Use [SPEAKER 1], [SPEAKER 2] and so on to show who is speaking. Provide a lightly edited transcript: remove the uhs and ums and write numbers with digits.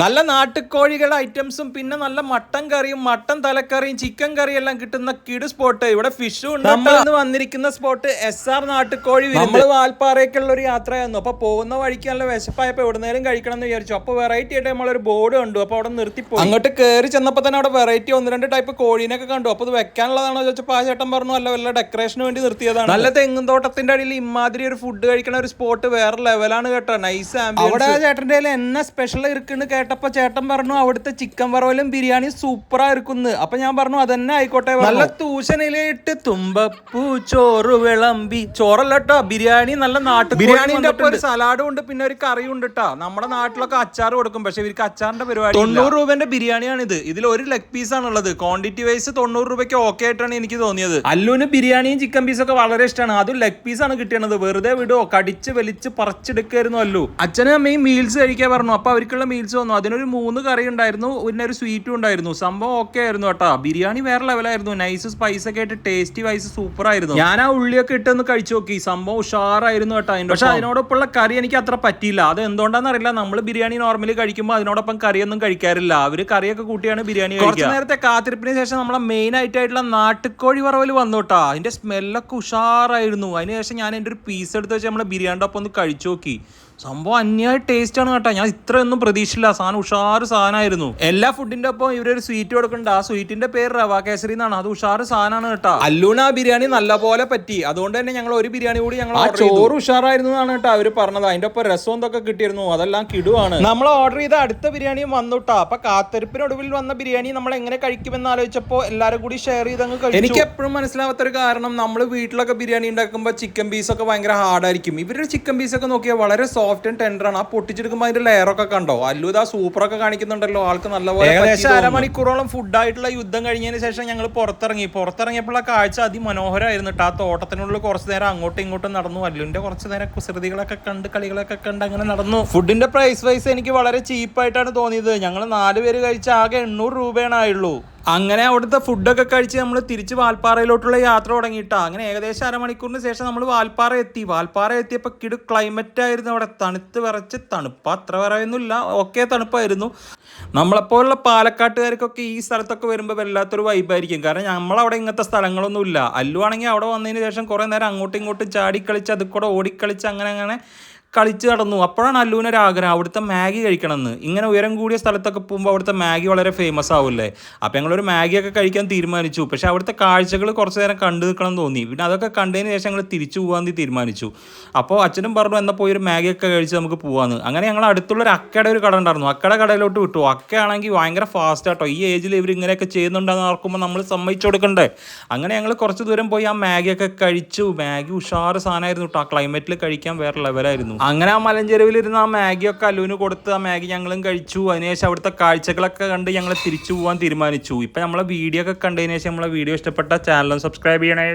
[SPEAKER 1] നല്ല നാട്ടുകോഴികളുടെ ഐറ്റംസും പിന്നെ നല്ല മട്ടൻ കറിയും മട്ടൻ തലക്കറിയും ചിക്കൻ കറിയും എല്ലാം കിട്ടുന്ന കിടു സ്പോട്ട്. ഇവിടെ ഫിഷും ഉണ്ട്. നമ്മൾ വന്നിരിക്കുന്ന സ്പോട്ട് SR നാട്ടുകോഴി. നമ്മൾ വാൽപ്പാറയ്ക്കുള്ള ഒരു യാത്രയായിരുന്നു. അപ്പൊ പോകുന്ന വഴിക്ക് നല്ല വിശപ്പായപ്പോ എവിടുന്നേലും കഴിക്കണം എന്ന് വിചാരിച്ചു. അപ്പൊ വെറൈറ്റി ആയിട്ട് നമ്മളൊരു ബോർഡ് കണ്ടു. അപ്പൊ അവിടെ നിർത്തിപ്പോയി. അങ്ങോട്ട് കയറി ചെന്നപ്പോ തന്നെ അവിടെ വെറൈറ്റി 1-2 ടൈപ്പ് കോഴീനൊക്കെ കണ്ടു. അപ്പൊ അത് വെക്കാനുള്ളതാണോ ചോദിച്ചപ്പോ ആ ചേട്ടൻ പറഞ്ഞു അല്ല വല്ല ഡെക്കറേഷന് വേണ്ടി നിർത്തിയതാണ്. നല്ല തെങ്ങും തോട്ടത്തിന്റെ അടിയിൽ ഇമാതിരി ഒരു ഫുഡ് കഴിക്കണ ഒരു സ്പോട്ട് വേറെ ലെവലാണ് കേട്ടോ. Nice ambience. അവിടെ ആ ചേട്ടന്റെ എന്നെ സ്പെഷ്യൽ ഇരിക്കുന്നു കേട്ടപ്പോ ചേട്ടൻ പറഞ്ഞു അവിടുത്തെ ചിക്കൻ വറവലും ബിരിയാണി സൂപ്പറാ ഇരിക്കുന്നു. അപ്പൊ ഞാൻ പറഞ്ഞു അതന്നെ ആയിക്കോട്ടെ. നല്ല തൂശനിലയിട്ട് തുമ്പപ്പൂ ചോറ് വിളമ്പി ചോറല്ല കേട്ടോ, ബിരിയാണി നല്ല നാട്ടു ബിരിയാണിന്റെ ഒപ്പം ഒരു സലാഡും ഉണ്ട്, പിന്നെ ഒരു കറിയും ഉണ്ട് കേട്ടോ. നമ്മുടെ നാട്ടിലൊക്കെ അച്ചാർ കൊടുക്കും, പക്ഷെ ഇവർക്ക് അച്ചാറിന്റെ പരിപാടി. 90 രൂപന്റെ ബിരിയാണിയാണിത്. ഇതിൽ ഒരു ലെഗ് പീസ് ആണുള്ളത്. ക്വാണ്ടിറ്റി വൈസ് 90 രൂപയ്ക്ക് ഓക്കെ ആയിട്ടാണ് എനിക്ക് തോന്നിയത്. അല്ലുവിന് ബിരിയാണിയും ചിക്കൻ പീസൊക്കെ വളരെ ഇഷ്ടമാണ്. അതും ലെഗ് പീസ് ആണ് കിട്ടിയത്. വെറുതെ വിടോ, കടിച്ച് വലിച്ച് പറിച്ചെടുക്കായിരുന്നു അല്ലു. അച്ഛനും അമ്മയും മീൽസ് കഴിക്കാൻ പറഞ്ഞു. അപ്പൊ അവർക്കുള്ള മീൽസ് വന്നു. അതിനൊരു 3 കറി ഉണ്ടായിരുന്നു, പിന്നെ ഒരു സ്വീറ്റും ഉണ്ടായിരുന്നു. സംഭവം ഓക്കെ ആയിരുന്നു കേട്ടോ. ബിരിയാണി വേറെ ലെവലായിരുന്നു. നൈസ് സ്പൈസ് ഒക്കെ ആയിട്ട് ടേസ്റ്റി വൈസ് സൂപ്പർ ആയിരുന്നു. ഞാൻ ആ ഉള്ളിയൊക്കെ ഇട്ടൊന്ന് കഴിച്ചു നോക്കി. സംഭവം ഉഷാറായിരുന്നു കേട്ടോ. പക്ഷെ അതിനോടൊപ്പമുള്ള കറി എനിക്ക് അത്ര പറ്റിയില്ല. അത് എന്തുകൊണ്ടാന്ന് അറിയില്ല. നമ്മൾ ബിരിയാണി നോർമലി കഴിക്കുമ്പോൾ അതിനോടൊപ്പം കറിയൊന്നും കഴിക്കാറില്ല. അവര് കറിയൊക്കെ കൂട്ടിയാണ് ബിരിയാണി. കുറച്ച് നേരത്തെ കാത്തിരിപ്പിന് ശേഷം നമ്മളെ മെയിൻ ആയിട്ടുള്ള നാട്ടുകോഴി വറവൽ വന്നു കേട്ടോ. അതിന്റെ സ്മെല്ലൊക്കെ ഉഷാറായിരുന്നു. അതിനുശേഷം ഞാൻ എൻ്റെ ഒരു പീസ് എടുത്ത് വെച്ച് നമ്മളെ ബിരിയാണിയുടെ ഒപ്പം ഒന്ന് കഴിച്ചു നോക്കി. സംഭവം അന്യായ ടേസ്റ്റ് ആണ് കേട്ടോ. ഞാൻ ഇത്രയൊന്നും പ്രതീക്ഷിച്ചില്ല. സാധനം ഉഷാറ് സാധനമായിരുന്നു. എല്ലാ ഫുഡിന്റെ ഒപ്പം ഇവരൊരു സ്വീറ്റ് കൊടുക്കുന്നുണ്ട്. ആ സ്വീറ്റിന്റെ പേര് റവ കേസരി എന്നാണ്. അത് ഉഷാറ് സാധനമാണ് കേട്ടോ. അല്ലൂണ് ആ ബിരിയാണി നല്ലപോലെ പറ്റി. അതുകൊണ്ട് തന്നെ ഞങ്ങൾ ഒരു ബിരിയാണി കൂടി ഞങ്ങൾ ചോറ് ഉഷാറായിരുന്നു എന്നാണ് കേട്ടോ അവര് പറഞ്ഞത്. അതിന്റെ ഒപ്പം രസം എന്തൊക്കെ കിട്ടിയിരുന്നു. അതെല്ലാം കിടുവാണ്. നമ്മൾ ഓർഡർ ചെയ്ത അടുത്ത ബിരിയാണിയും വന്നു കേട്ടോ. അപ്പൊ കാത്തിരിപ്പിനൊടുവിൽ വന്ന ബിരിയാണി നമ്മൾ എങ്ങനെ കഴിക്കുമെന്ന് ആലോചിച്ചപ്പോൾ എല്ലാവരും കൂടി ഷെയർ ചെയ്തങ്ങ് കഴിച്ചു. എനിക്ക് എപ്പോഴും മനസ്സിലാവാത്തൊരു കാരണം, നമ്മൾ വീട്ടിലൊക്കെ ബിരിയാണി ഉണ്ടാക്കുമ്പോൾ ചിക്കൻ പീസൊക്കെ ഭയങ്കര ഹാർഡായിരിക്കും. ഇവരുടെ ചിക്കൻ പീസൊക്കെ നോക്കിയാൽ വളരെ സോഫ്റ്റ് ആൻഡ് ടെൻഡർ ആണ്. ആ പൊട്ടിച്ചെടുക്കുമ്പോൾ അതിന്റെ ലെയറൊക്കെ കണ്ടോ. അല്ലു ഇതാ സൂപ്പറൊക്കെ കാണിക്കുന്നുണ്ടല്ലോ. ആൾക്ക് നല്ലപോലെ. ഏകദേശം അരമണിക്കൂറോളം ഫുഡായിട്ടുള്ള യുദ്ധം കഴിഞ്ഞതിന് ശേഷം ഞങ്ങൾ പുറത്തിറങ്ങിയപ്പോൾ ആ കാഴ്ച അതിമനോഹരമായിരുന്നു കേട്ടോ. ആ തോട്ടത്തിനുള്ളിൽ കുറച്ച് നേരം അങ്ങോട്ടും ഇങ്ങോട്ടും നടന്നു. അല്ലുവിന്റെ കുറച്ച് നേരം കുസൃതികളൊക്കെ കണ്ട് കളികളൊക്കെ കണ്ട് അങ്ങനെ നടന്നു. ഫുഡിന്റെ പ്രൈസ് വൈസ് എനിക്ക് വളരെ ചീപ്പായിട്ടാണ് തോന്നിയത്. ഞങ്ങൾ 4 പേര് കഴിച്ച ആകെ 800 രൂപയാണ് ആയുള്ളൂ. അങ്ങനെ അവിടുത്തെ ഫുഡൊക്കെ കഴിച്ച് നമ്മൾ തിരിച്ച് വാൽപ്പാറയിലോട്ടുള്ള യാത്ര തുടങ്ങിയിട്ടാ. അങ്ങനെ ഏകദേശം അരമണിക്കൂറിന് ശേഷം നമ്മൾ വാൽപ്പാറ എത്തിയപ്പോൾ കിടു ക്ലൈമറ്റ് ആയിരുന്നു. അവിടെ തണുത്ത് വിറച്ച് തണുപ്പ് അത്ര വിറയൊന്നുമില്ല, ഓക്കെ തണുപ്പായിരുന്നു. നമ്മളെപ്പോലുള്ള പാലക്കാട്ടുകാർക്കൊക്കെ ഈ സ്ഥലത്തൊക്കെ വരുമ്പോൾ വല്ലാത്തൊരു വൈബായിരിക്കും. കാരണം നമ്മളവിടെ ഇങ്ങനത്തെ സ്ഥലങ്ങളൊന്നുമില്ല. അല്ലുവാണെങ്കിൽ അവിടെ വന്നതിന് ശേഷം കുറേ നേരം അങ്ങോട്ടും ഇങ്ങോട്ടും ചാടിക്കളിച്ച് അതിൽ കൂടെ ഓടിക്കളിച്ച് അങ്ങനെ കളിച്ച് നടന്നു. അപ്പോഴാണ് അല്ലുവിനൊരു ആഗ്രഹം അവിടുത്തെ മാഗി കഴിക്കണമെന്ന്. ഇങ്ങനെ ഉയരം കൂടിയ സ്ഥലത്തൊക്കെ പോകുമ്പോൾ അവിടുത്തെ മാഗി വളരെ ഫേമസ് ആവില്ലേ. അപ്പോൾ ഞങ്ങളൊരു മാഗിയൊക്കെ കഴിക്കാൻ തീരുമാനിച്ചു. പക്ഷേ അവിടുത്തെ കാഴ്ചകൾ കുറച്ച് നേരം കണ്ടു നിൽക്കണം തോന്നി. പിന്നെ അതൊക്കെ കണ്ടതിന് ശേഷം ഞങ്ങൾ തിരിച്ചു പോകാൻ തീരുമാനിച്ചു. അപ്പോൾ അച്ഛനും പറഞ്ഞു എന്നാൽ പോയി ഒരു മാഗിയൊക്കെ കഴിച്ച് നമുക്ക് പോകാമെന്ന്. അങ്ങനെ ഞങ്ങൾ അടുത്തുള്ളൊരു അക്കയുടെ ഒരു കട ഉണ്ടായിരുന്നു. അക്കയുടെ കടയിലോട്ട് വിട്ടു. അക്കയാണെങ്കിൽ ഭയങ്കര ഫാസ്റ്റ് ആട്ടോ. ഈ ഏജിൽ ഇവർ ഇങ്ങനെയൊക്കെ ചെയ്യുന്നുണ്ടെന്ന് ഓർക്കുമ്പോൾ നമ്മൾ സമ്മതിച്ചു കൊടുക്കണ്ടേ. അങ്ങനെ ഞങ്ങൾ കുറച്ച് ദൂരം പോയി ആ മാഗിയൊക്കെ കഴിച്ചു. മാഗി ഉഷാറ് സാധനമായിരുന്നു കേട്ടോ. ആ ക്ലൈമറ്റിൽ കഴിക്കാൻ വേറെ ലെവലായിരുന്നു. അങ്ങനെ ആ മലഞ്ചെരുവിലിരുന്ന് ആ മാഗിയൊക്കെ അല്ലുവിന് കൊടുത്ത് ആ മാഗി ഞങ്ങളും കഴിച്ചു. അതിനുശേഷം അവിടുത്തെ കാഴ്ചകളൊക്കെ കണ്ട് ഞങ്ങൾ തിരിച്ചു പോകാൻ തീരുമാനിച്ചു. ഇപ്പം നമ്മളെ വീഡിയോ ഒക്കെ കണ്ടതിന് ശേഷം നമ്മളെ വീഡിയോ ഇഷ്ടപ്പെട്ട ചാനലും സബ്സ്ക്രൈബ് ചെയ്യണേ.